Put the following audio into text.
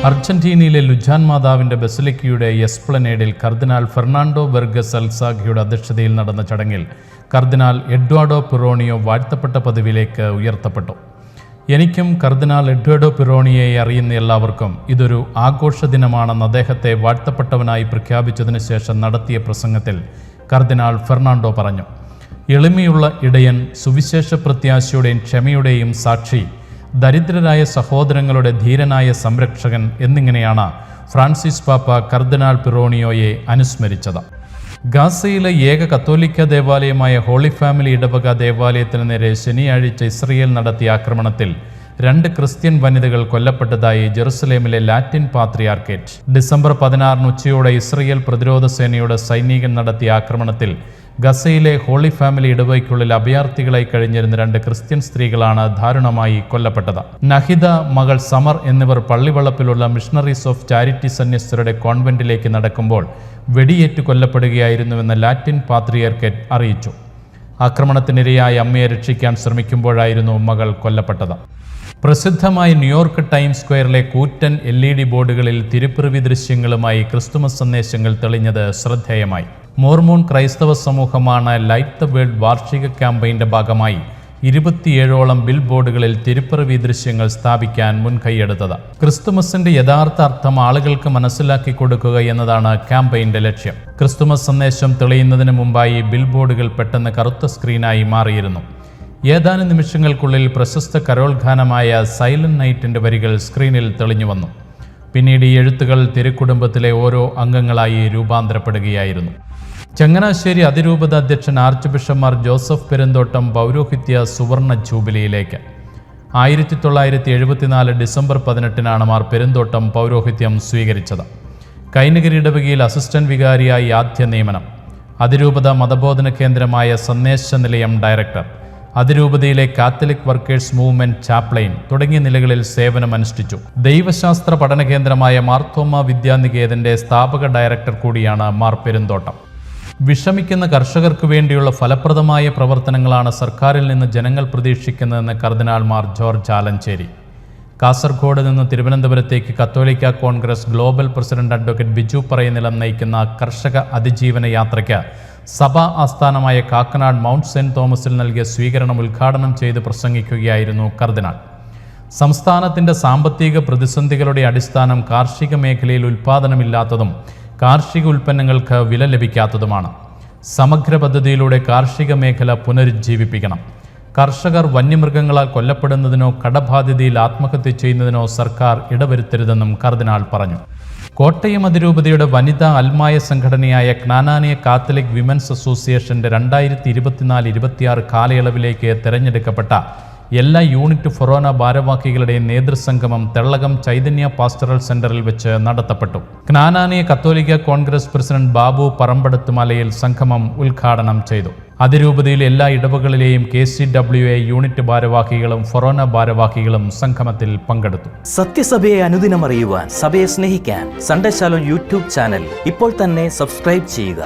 അർജന്റീനയിലെ Luján മാതാവിന്റെ ബസിലിക്കയുടെ എസ്പ്ലനേഡിൽ കർദിനാൾ Fernando വെർഗസ് അൽസാഗിയുടെ അധ്യക്ഷതയിൽ നടന്ന ചടങ്ങിൽ കർദിനാൾ എഡ്വാർഡോ പിറോണിയോ വാഴ്ത്തപ്പെട്ട പദവിയിലേക്ക് ഉയർത്തപ്പെട്ടു. എനിക്കും കർദിനാൾ എഡ്വാർഡോ പിറോണിയെ അറിയുന്ന എല്ലാവർക്കും ഇതൊരു ആഘോഷ ദിനമാണെന്ന് അദ്ദേഹത്തെ വാഴ്ത്തപ്പെട്ടവനായി പ്രഖ്യാപിച്ചതിനു ശേഷം നടത്തിയ പ്രസംഗത്തിൽ കർദിനാൾ ഫെർണാണ്ടോ പറഞ്ഞു. എളിമയുള്ള ഇടയൻ, സുവിശേഷ പ്രത്യാശയുടെയും ക്ഷമയുടെയും സാക്ഷി, ദരിദ്രരായ സഹോദരങ്ങളുടെ ധീരനായ സംരക്ഷകൻ എന്നിങ്ങനെയാണ് ഫ്രാൻസിസ് പാപ്പ കർദിനാൾ പിറോണിയോയെ അനുസ്മരിച്ചത്. ഗാസയിലെ ഏക കത്തോലിക്ക ദേവാലയമായ ഹോളി ഫാമിലി ഇടവക ദേവാലയത്തിന് നേരെ ശനിയാഴ്ച ഇസ്രയേൽ നടത്തിയ ആക്രമണത്തിൽ 2 ക്രിസ്ത്യൻ വനിതകൾ കൊല്ലപ്പെട്ടതായി ജെറുസലേമിലെ ലാറ്റിൻ പാത്രിയാർക്കേറ്റ്. ഡിസംബർ 16 ഉച്ചയോടെ ഇസ്രയേൽ പ്രതിരോധ സേനയുടെ സൈനികൻ നടത്തിയ ആക്രമണത്തിൽ ഗസയിലെ ഹോളി ഫാമിലി ഇടവകയ്ക്കുള്ളിൽ അഭയാർത്ഥികളായി കഴിഞ്ഞിരുന്ന 2 ക്രിസ്ത്യൻ സ്ത്രീകളാണ് ദാരുണമായി കൊല്ലപ്പെട്ടത്. നഹിദ, മകൾ സമർ എന്നിവർ പള്ളിവളപ്പിലുള്ള മിഷണറീസ് ഓഫ് ചാരിറ്റി സന്യസ്തരുടെ കോൺവെന്റിലേക്ക് നടക്കുമ്പോൾ വെടിയേറ്റ് കൊല്ലപ്പെടുകയായിരുന്നുവെന്ന് ലാറ്റിൻ പാത്രിയാർക്കേറ്റ് അറിയിച്ചു. ആക്രമണത്തിനിരയായ അമ്മയെ രക്ഷിക്കാൻ ശ്രമിക്കുമ്പോഴായിരുന്നു മകൾ കൊല്ലപ്പെട്ടത്. പ്രസിദ്ധമായ ന്യൂയോർക്ക് ടൈംസ് സ്ക്വയറിലെ കൂറ്റൻ LED ബോർഡുകളിൽ തിരുപ്പിറവി ദൃശ്യങ്ങളുമായി ക്രിസ്തുമസ് സന്ദേശങ്ങൾ തെളിഞ്ഞത് ശ്രദ്ധേയമായി. മോർമോൺ ക്രൈസ്തവ സമൂഹമാണ് ലൈറ്റ് ദ വേൾഡ് വാർഷിക ക്യാമ്പയിൻ്റെ ഭാഗമായി 27ഓളം ബിൽ ബോർഡുകളിൽ തിരുപ്പിറവി ദൃശ്യങ്ങൾ സ്ഥാപിക്കാൻ മുൻകൈയെടുത്തത്. ക്രിസ്തുമസിന്റെ യഥാർത്ഥ അർത്ഥം ആളുകൾക്ക് മനസ്സിലാക്കി കൊടുക്കുക എന്നതാണ് ക്യാമ്പയിൻ്റെ ലക്ഷ്യം. ക്രിസ്തുമസ് സന്ദേശം തെളിയുന്നതിന് മുമ്പായി ബിൽ ബോർഡുകൾ പെട്ടെന്ന് കറുത്ത സ്ക്രീനായി മാറിയിരുന്നു. ഏതാനും നിമിഷങ്ങൾക്കുള്ളിൽ പ്രശസ്ത കരോൾ ഗാനമായ സൈലന്റ് നൈറ്റിന്റെ വരികൾ സ്ക്രീനിൽ തെളിഞ്ഞു വന്നു. പിന്നീട് ഈ എഴുത്തുകൾ തിരുക്കുടുംബത്തിലെ ഓരോ അംഗങ്ങളായി രൂപാന്തരപ്പെടുകയായിരുന്നു. ചങ്ങനാശ്ശേരി അതിരൂപത അധ്യക്ഷൻ arch bishop Mar Joseph Perumthottam പൗരോഹിത്യ സുവർണ ജൂബിലിയിലേക്ക്. 1974 ഡിസംബർ 18 മാർ പെരുന്തോട്ടം പൗരോഹിത്യം സ്വീകരിച്ചത്. കൈനഗിരി ഇടവകയിൽ അസിസ്റ്റന്റ് വികാരിയായി ആദ്യ നിയമനം. അതിരൂപത മതബോധന കേന്ദ്രമായ സന്ദേശ നിലയം ഡയറക്ടർ, അതിരൂപതയിലെ കാത്തലിക് വർക്കേഴ്സ് മൂവ്മെന്റ് ചാപ്ലൈൻ തുടങ്ങിയ നിലകളിൽ സേവനമനുഷ്ഠിച്ചു. ദൈവശാസ്ത്ര പഠന കേന്ദ്രമായ മാർത്തോമ വിദ്യാനികേതന്റെ സ്ഥാപക ഡയറക്ടർ കൂടിയാണ് മാർ പെരുന്തോട്ടം. വിഷമിക്കുന്ന കർഷകർക്ക് വേണ്ടിയുള്ള ഫലപ്രദമായ പ്രവർത്തനങ്ങളാണ് സർക്കാരിൽ നിന്ന് ജനങ്ങൾ പ്രതീക്ഷിക്കുന്നതെന്ന് കർദിനാൾ മാർ ജോർജ് ആലഞ്ചേരി. കാസർഗോഡ് നിന്ന് തിരുവനന്തപുരത്തേക്ക് കത്തോലിക്ക Congress global president advocate Biju Parayanilam നയിക്കുന്ന കർഷക അതിജീവന യാത്രയ്ക്ക് സഭാ ആസ്ഥാനമായ കാക്കനാട് മൗണ്ട് സെന്റ് തോമസിൽ നൽകിയ സ്വീകരണം ഉദ്ഘാടനം ചെയ്ത് പ്രസംഗിക്കുകയായിരുന്നു കർദിനാൾ. സംസ്ഥാനത്തിന്റെ സാമ്പത്തിക പ്രതിസന്ധികളുടെ അടിസ്ഥാനം കാർഷിക മേഖലയിൽ ഉൽപ്പാദനമില്ലാത്തതും കാർഷിക ഉൽപ്പന്നങ്ങൾക്ക് വില ലഭിക്കാത്തതുമാണ്. സമഗ്ര പദ്ധതിയിലൂടെ കാർഷിക മേഖല പുനരുജ്ജീവിപ്പിക്കണം. കർഷകർ വന്യമൃഗങ്ങളാൽ കൊല്ലപ്പെടുന്നതിനോ കടബാധ്യതയിൽ ആത്മഹത്യ ചെയ്യുന്നതിനോ സർക്കാർ ഇടവരുത്തരുതെന്നും കർദിനാൾ പറഞ്ഞു. കോട്ടയം അതിരൂപതയുടെ വനിതാ അൽമായ സംഘടനയായ ക്നാനാനിയ കാത്തലിക് വിമൻസ് അസോസിയേഷന്റെ 2024-26 കാലയളവിലേക്ക് തെരഞ്ഞെടുക്കപ്പെട്ട എല്ലാ യൂണിറ്റ് ഫൊറോന ഭാരവാഹികളുടെയും നേതൃസംഗമം തെള്ളകം ചൈതന്യ പാസ്റ്ററൽ സെന്ററിൽ വെച്ച് നടത്തപ്പെട്ടു. ക്നാനാനിയ കത്തോലിക്ക കോൺഗ്രസ് പ്രസിഡന്റ് ബാബു പറമ്പടത്ത് മലയിൽ സംഗമം ഉദ്ഘാടനം ചെയ്തു. അതിരൂപതയിലെ എല്ലാ ഇടവകളിലെയും KCWA യൂണിറ്റ് ഭാരവാഹികളും ഫൊറോന ഭാരവാഹികളും സംഗമത്തിൽ പങ്കെടുത്തു. സത്യസഭയെ അനുദിനം അറിയുവാൻ, സഭയെ സ്നേഹിക്കാൻ സൺഡേ ശാലോം യൂട്യൂബ് ചാനൽ ഇപ്പോൾ തന്നെ സബ്സ്ക്രൈബ് ചെയ്യുക.